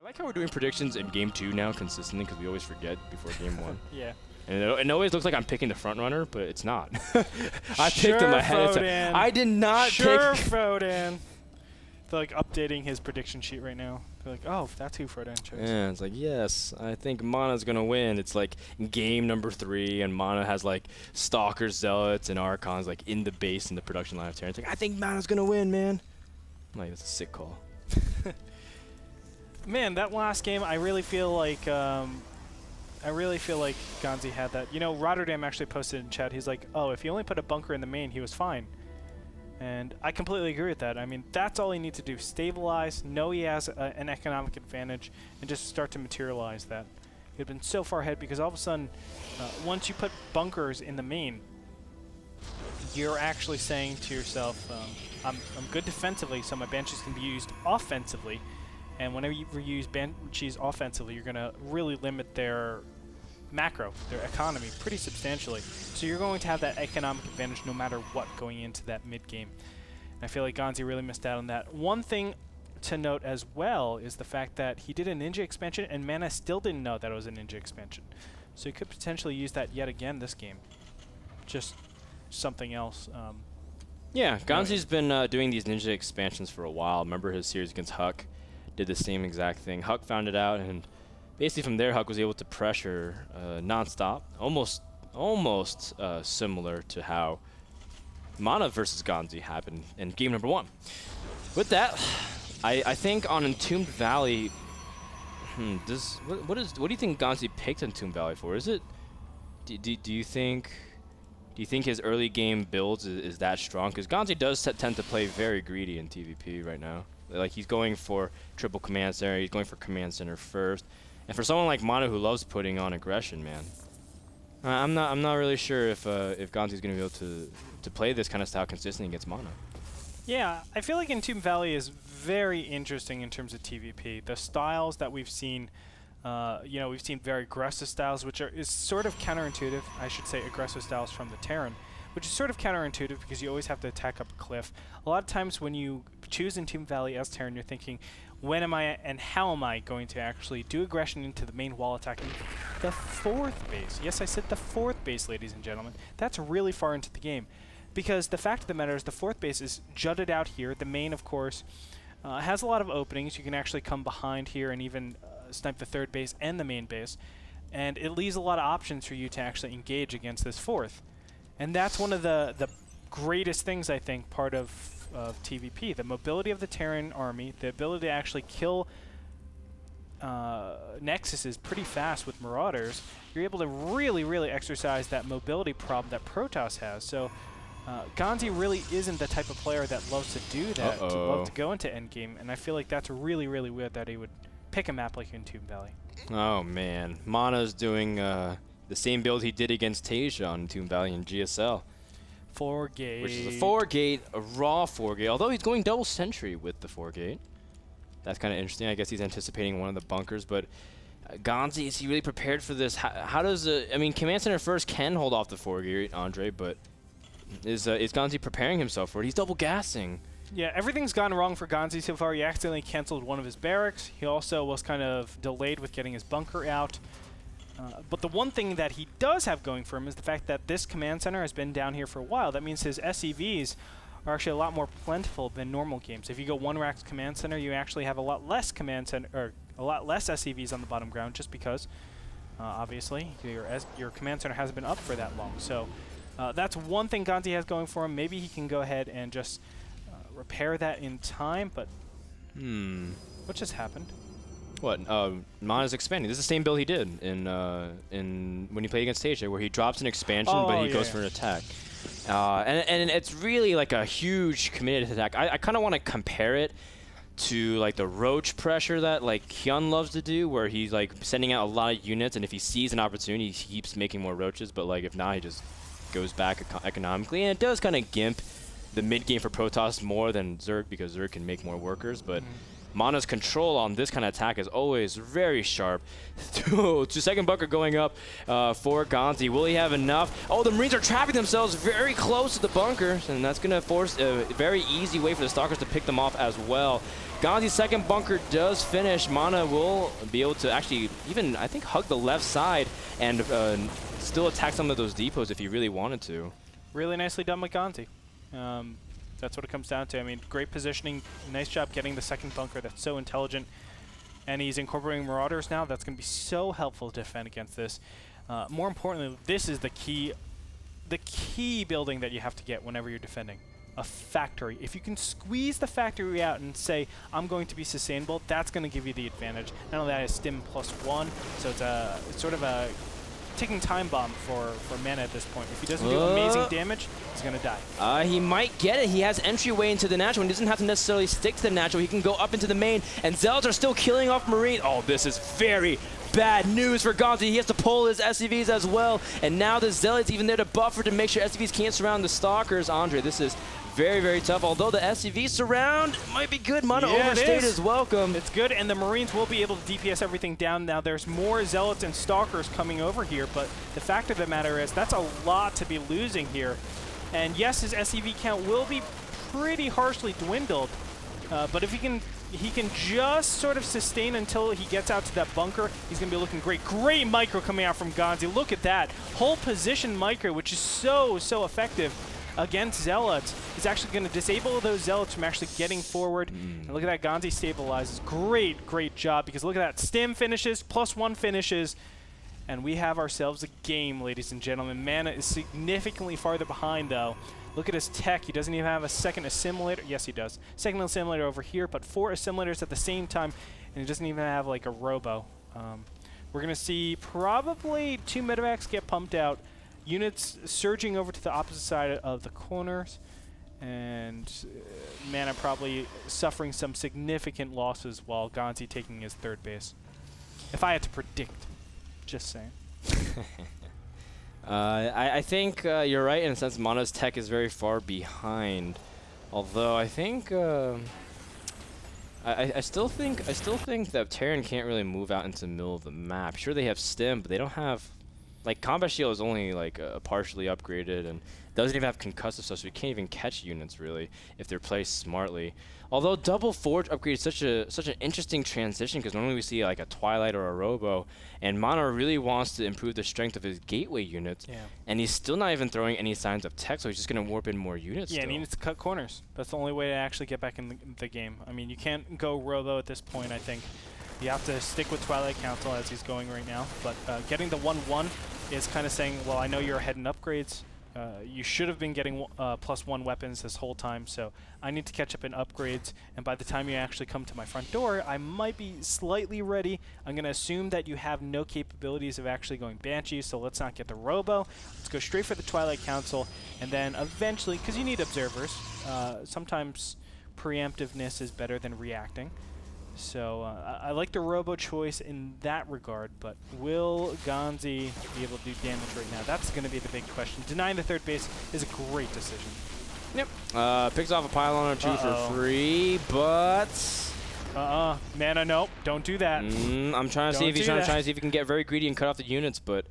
I like how we're doing predictions in game 2 now consistently because we always forget before game 1. Yeah. And it always looks like I'm picking the front runner, but it's not. I picked him ahead. I did not pick. Frodan. They're like updating his prediction sheet right now. They're like, oh, that's who Frodan chose. Yeah, it's like, yes, I think Mana's going to win. It's like game number 3, and Mana has like Stalkers, Zealots, and Archons like in the base in the production line of Terran. It's like, I think Mana's going to win, man. I'm like, that's a sick call. Man, that last game, I really feel like Ganzi had that. You know, Rotterdam actually posted in chat. He's like, oh, if he only put a bunker in the main, he was fine. And I completely agree with that. I mean, that's all he needs to do. Stabilize, know he has an economic advantage, and just start to materialize that. He had been so far ahead because all of a sudden, once you put bunkers in the main, you're actually saying to yourself, I'm good defensively, so my Banshees can be used offensively. And whenever you use Banshees offensively, you're going to really limit their macro, their economy, pretty substantially. So you're going to have that economic advantage no matter what going into that mid-game. And I feel like Ganzi really missed out on that. One thing to note as well is the fact that he did a Ninja expansion, and Mana still didn't know that it was a Ninja expansion. So he could potentially use that yet again this game. Just something else. Yeah, Ganzi's been doing these Ninja expansions for a while. Remember his series against Huck? Did the same exact thing. Huck found it out, and basically from there, Huck was able to pressure nonstop, almost similar to how Mana versus Ganzi happened in game number 1. With that, I think on Entombed Valley, what do you think Ganzi picked Entombed Valley for? Is it? Do you think his early game builds is that strong? Because Ganzi does tend to play very greedy in TVP right now. Like, he's going for triple command center, he's going for command center first. And for someone like Mana who loves putting on aggression, man, I'm not really sure if Ganzi's going to be able to play this kind of style consistently against Mana. Yeah, I feel like Entombed Valley is very interesting in terms of TVP. The styles that we've seen, you know, we've seen very aggressive styles, which is sort of counterintuitive. I should say aggressive styles from the Terran, which is sort of counterintuitive because you always have to attack up a cliff. A lot of times when you choose Entombed Valley as Terran, you're thinking, when am I and how am I going to actually do aggression into the main wall attacking the 4th base? Yes, I said the 4th base, ladies and gentlemen. That's really far into the game. Because the fact of the matter is the 4th base is jutted out here. The main, of course, has a lot of openings. You can actually come behind here and even snipe the 3rd base and the main base. And it leaves a lot of options for you to actually engage against this 4th. And that's one of the greatest things, I think, part of TVP. The mobility of the Terran army, the ability to actually kill Nexuses pretty fast with Marauders. You're able to really exercise that mobility problem that Protoss has. So Ganzi really isn't the type of player that loves to do that, to love to go into endgame. And I feel like that's really weird that he would pick a map like Entombed Valley. Oh, man. Mana's doing the same build he did against Tasia on Entombed Valley in GSL. 4-gate. Which is a 4-gate, a raw 4-gate, although he's going double sentry with the 4-gate. That's kind of interesting. I guess he's anticipating one of the bunkers, but Ganzi, is he really prepared for this? How does I mean, Command Center first can hold off the 4-gate, Andre, but is Ganzi preparing himself for it? He's double gassing. Yeah, everything's gone wrong for Ganzi so far. He accidentally canceled one of his barracks. He also was kind of delayed with getting his bunker out. But the one thing that he does have going for him is the fact that this command center has been down here for a while. That means his SCVs are actually a lot more plentiful than normal games. If you go 1-rack command center, you actually have a lot less command center, or a lot less SCVs on the bottom ground, just because, obviously, your command center hasn't been up for that long. So that's one thing Ganzi has going for him. Maybe he can go ahead and just repair that in time. But what just happened? What? Mana's expanding. This is the same build he did in when he played against Tasia, where he drops an expansion, but he goes for an attack. And it's really like a huge committed attack. I kind of want to compare it to like the roach pressure that like Hyun loves to do, where he's like sending out a lot of units, and if he sees an opportunity, he keeps making more roaches. But like if not, he just goes back economically, and it does kind of gimp the mid game for Protoss more than Zerg, because Zerg can make more workers, but. Mana's control on this kind of attack is always very sharp. Second bunker going up for Ganzi. Will he have enough? Oh, the Marines are trapping themselves very close to the bunkers, and that's going to force a very easy way for the Stalkers to pick them off as well. Ganzi's second bunker does finish. Mana will be able to actually even, I think, hug the left side and still attack some of those depots if he really wanted to. Really nicely done with Ganzi. That's what it comes down to. I mean, great positioning. Nice job getting the second bunker. That's so intelligent. And he's incorporating Marauders now. That's going to be so helpful to defend against this. More importantly, this is the key building that you have to get whenever you're defending. A factory. If you can squeeze the factory out and say, I'm going to be sustainable, that's going to give you the advantage. Not only that, it's stim +1, so it's sort of a ticking time bomb for Mana at this point. If he doesn't do amazing damage, he's going to die. He might get it. He has entryway into the natural. He doesn't have to necessarily stick to the natural. He can go up into the main, and Zealots are still killing off Marine. Oh, this is very bad news for Ganzi. He has to pull his SCVs as well, and now the Zealots even there to buffer to make sure SCVs can't surround the Stalkers. Andre, this is very, very tough. Although the SCV surround might be good. Mana overstayed is welcome. It's good, and the Marines will be able to DPS everything down. Now there's more Zealots and Stalkers coming over here, but the fact of the matter is that's a lot to be losing here. And yes, his SCV count will be pretty harshly dwindled, but if he can just sort of sustain until he gets out to that bunker, he's going to be looking great. Great micro coming out from Ganzi. Look at that. Whole position micro, which is so effective against Zealots. He's actually going to disable those Zealots from actually getting forward. And look at that, Ganzi stabilizes. Great job, because look at that. Stim finishes, +1 finishes, and we have ourselves a game, ladies and gentlemen. Mana is significantly farther behind, though. Look at his tech. He doesn't even have a second assimilator. Yes, he does. Second assimilator over here, but 4 assimilators at the same time, and he doesn't even have like a robo. We're going to see probably 2 medevacs get pumped out, units surging over to the opposite side of the corners, and Mana probably suffering some significant losses while Ganzi taking his third base. If I had to predict, just saying. I think you're right in a sense. Mana's tech is very far behind, although I think I still think that Terran can't really move out into the middle of the map. Sure, they have stim, but they don't have, like, combat shield is only like partially upgraded and doesn't even have concussive stuff, so you can't even catch units really if they're placed smartly. Although Double Forge upgrade is such an interesting transition, because normally we see like a Twilight or a Robo, and Mana really wants to improve the strength of his gateway units, and he's still not even throwing any signs of tech, so he's just going to warp in more units. Yeah, and he needs to cut corners. That's the only way to actually get back in the game. I mean, you can't go Robo at this point, I think. You have to stick with Twilight Council as he's going right now, but getting the 1-1 is kind of saying, well, I know you're ahead in upgrades. You should have been getting +1 weapons this whole time, so I need to catch up in upgrades, and by the time you actually come to my front door, I might be slightly ready. I'm going to assume that you have no capabilities of actually going Banshee, so let's not get the Robo. Let's go straight for the Twilight Council, and then eventually, because you need observers, sometimes preemptiveness is better than reacting. So I like the Robo choice in that regard, but will Ganzi be able to do damage right now? That's going to be the big question. Denying the third base is a great decision. Yep. Picks off a pylon or 2 for free, but Mana, nope, don't do that. I'm trying to see if he's trying to see if he can get very greedy and cut off the units, but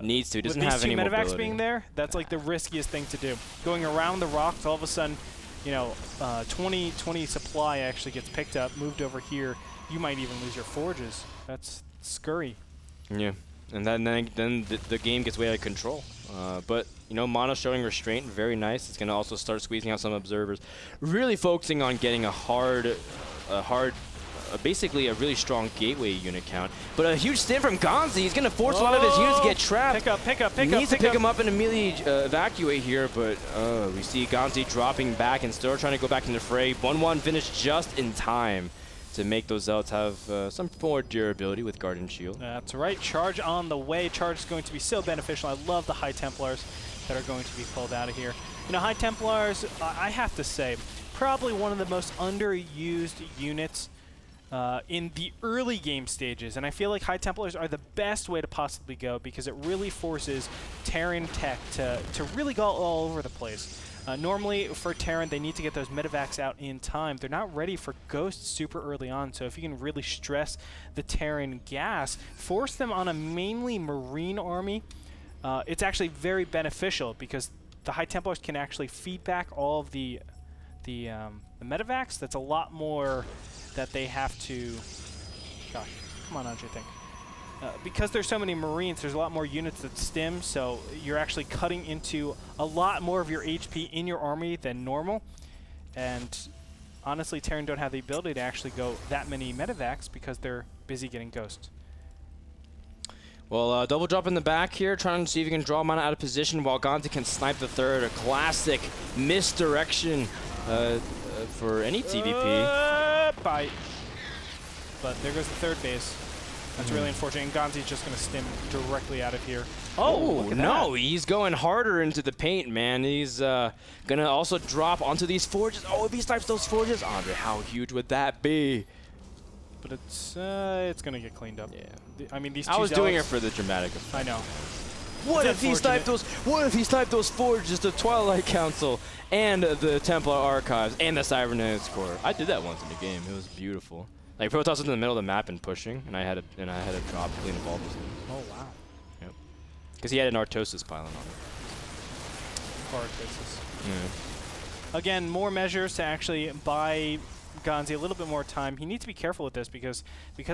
needs to. He doesn't have any mobility. With these 2 medevacs being there, that's like the riskiest thing to do. Going around the rocks, all of a sudden, you know, 20 supply actually gets picked up, moved over here. You might even lose your forges. That's scurry. Yeah, and then the game gets way out of control. But you know, Mana showing restraint, very nice. It's going to also start squeezing out some observers, really focusing on getting basically a really strong gateway unit count. But a huge stim from Ganzi. He's going to force a lot of his units to get trapped. Pick up. Needs to pick him up and immediately evacuate here, but we see Ganzi dropping back and still trying to go back in the fray. 1-1 finish just in time to make those Zealots have some more durability with Guardian Shield. That's right. Charge on the way. Charge is going to be so beneficial. I love the High Templars that are going to be pulled out of here. You know, High Templars, I have to say, probably one of the most underused units in the early game stages, and I feel like High Templars are the best way to possibly go, because it really forces Terran tech to really go all over the place. Normally, for Terran, they need to get those medevacs out in time. They're not ready for Ghosts super early on, so if you can really stress the Terran gas, force them on a mainly Marine army, it's actually very beneficial because the High Templars can actually feed back all of the medevacs. That's a lot more that they have to... Gosh, come on, Andre, think. Because there's so many Marines, there's a lot more units that stim, so you're actually cutting into a lot more of your HP in your army than normal. And honestly, Terran don't have the ability to actually go that many medevacs because they're busy getting Ghosts. Well, double drop in the back here, trying to see if he can draw mana out of position while Ganzi can snipe the third. A classic misdirection for any TVP. Bite. But there goes the third base. That's really unfortunate, and Ganzi's just going to stim directly out of here. Oh, no, he's going harder into the paint, man. He's going to also drop onto these forges. Oh, if he snipes those forges, Andre, how huge would that be? But it's going to get cleaned up. Yeah. I mean, these two I was doing it for the dramatic effect. I know. What if he sniped those forges, the Twilight Council, and the Templar Archives, and the Cybernetics Corps? I did that once in the game. It was beautiful. Like Protoss was in the middle of the map and pushing, and I had a drop clean up all those things. Oh wow. Yep. Because he had an Artosis pylon on it. Artosis. Yeah. Again, more measures to actually buy Ganzi a little bit more time. He needs to be careful with this because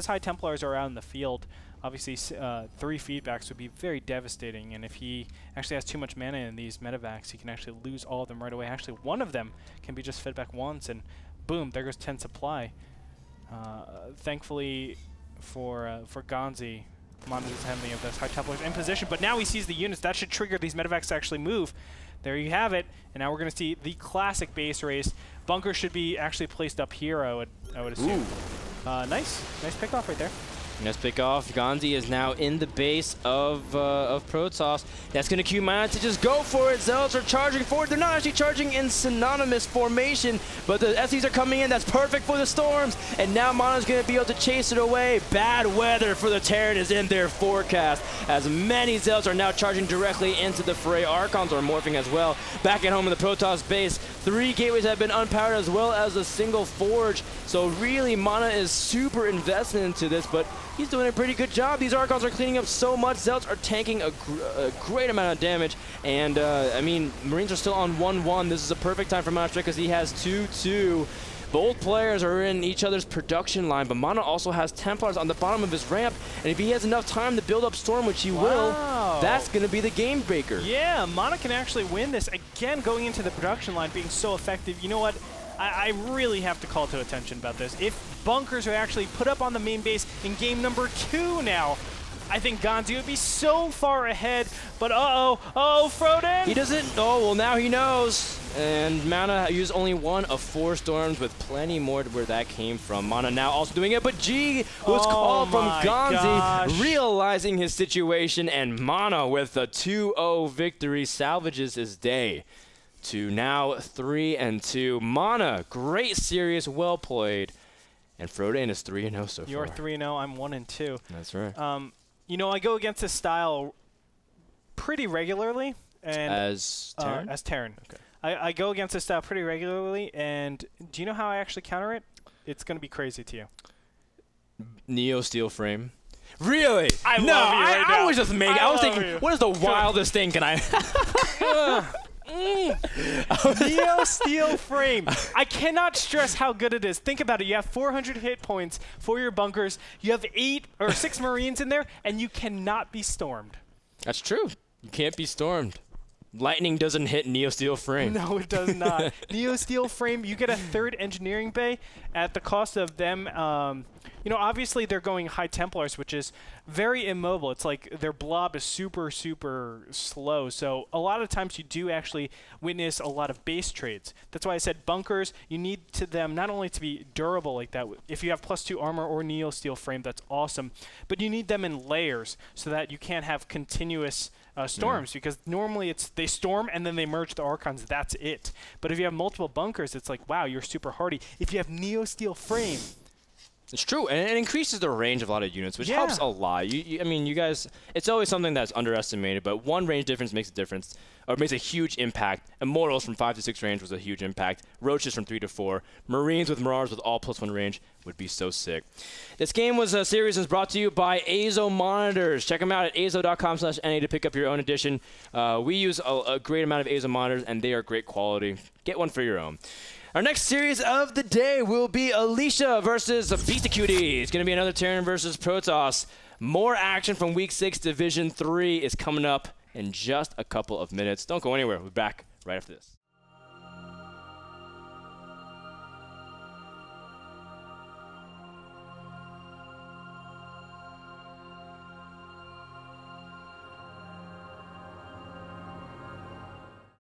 High Templars are out in the field. Obviously, 3 feedbacks would be very devastating, and if he actually has too much mana in these medevacs, he can actually lose all of them right away. Actually, one of them can be just fed back once, and boom, there goes 10 supply. Thankfully for Ganzi, Mana doesn't have any of those High Templars in position, but now he sees the units. That should trigger these medevacs to actually move. There you have it, and now we're going to see the classic base race. Bunkers should be actually placed up here, I would assume. Nice pick off right there. Nice pick off. Ganzi is now in the base of Protoss. That's going to cue Mana to just go for it. Zealots are charging forward. They're not actually charging in synonymous formation, but the SCs are coming in. That's perfect for the Storms. And now Mana's going to be able to chase it away. Bad weather for the Terran is in their forecast, as many Zealots are now charging directly into the fray. Archons are morphing as well. Back at home in the Protoss base, 3 gateways have been unpowered as well as a single forge. So really, Mana is super invested into this, but he's doing a pretty good job. These Archons are cleaning up so much. Zealots are tanking a great amount of damage. And, I mean, Marines are still on 1-1. This is a perfect time for Mana because he has 2-2. Both players are in each other's production line, but Mana also has Templars on the bottom of his ramp. And if he has enough time to build up Storm, which he will, that's going to be the game breaker. Yeah, Mana can actually win this. Again, going into the production line, being so effective. You know what? I really have to call to attention about this. If bunkers are actually put up on the main base in game number 2 now, I think Ganzi would be so far ahead. But Frodan! He doesn't. Oh, well, now he knows. And Mana used only 1 of 4 storms, with plenty more to where that came from. Mana now also doing it, but G was called from Ganzi, realizing his situation, and Mana with a 2-0 victory salvages his day to now 3-2. Mana, great series, well played. And Frodan is 3-0 so far. You're 3-0, I'm 1-2. That's right. You know, I go against this style pretty regularly. And as Terran? As Terran. Okay. I go against this style pretty regularly, and do you know how I actually counter it? It's going to be crazy to you. Neo steel frame. Really? I love you right now. I was just making. I was thinking, what is the wildest thing can I? Neo steel frame. I cannot stress how good it is. Think about it. You have 400 hit points for your bunkers. You have 8 or 6 Marines in there, and you cannot be stormed. That's true. You can't be stormed. Lightning doesn't hit Neo Steel Frame. No, it does not. Neo Steel Frame, you get a 3rd engineering bay at the cost of them. You know, obviously they're going High Templars, which is very immobile. It's like their blob is super, super slow. So a lot of times you do actually witness a lot of base trades. That's why I said bunkers, you need to them not only to be durable like that. If you have +2 armor or Neo Steel Frame, that's awesome. But you need them in layers so that you can't have continuous storms, because normally they storm and then they merge the Archons. That's it. But if you have multiple bunkers, it's like, wow, you're super hardy. If you have Neo Steel Frame, It's true, and it increases the range of a lot of units, which helps a lot. I mean, you guys, it's always something that's underestimated, but one range difference makes a difference, or makes a huge impact. Immortals from 5 to 6 range was a huge impact. Roaches from 3 to 4. Marines with Mirage with all +1 range would be so sick. This game was a series that's brought to you by Azo monitors. Check them out at azo.com/NA to pick up your own edition. We use a great amount of Azo monitors, and they are great quality. Get one for your own. Our next series of the day will be Alicia versus Vista Cutie. It's going to be another Terran versus Protoss. More action from Week 6 Division 3 is coming up in just a couple of minutes. Don't go anywhere. We'll be back right after this.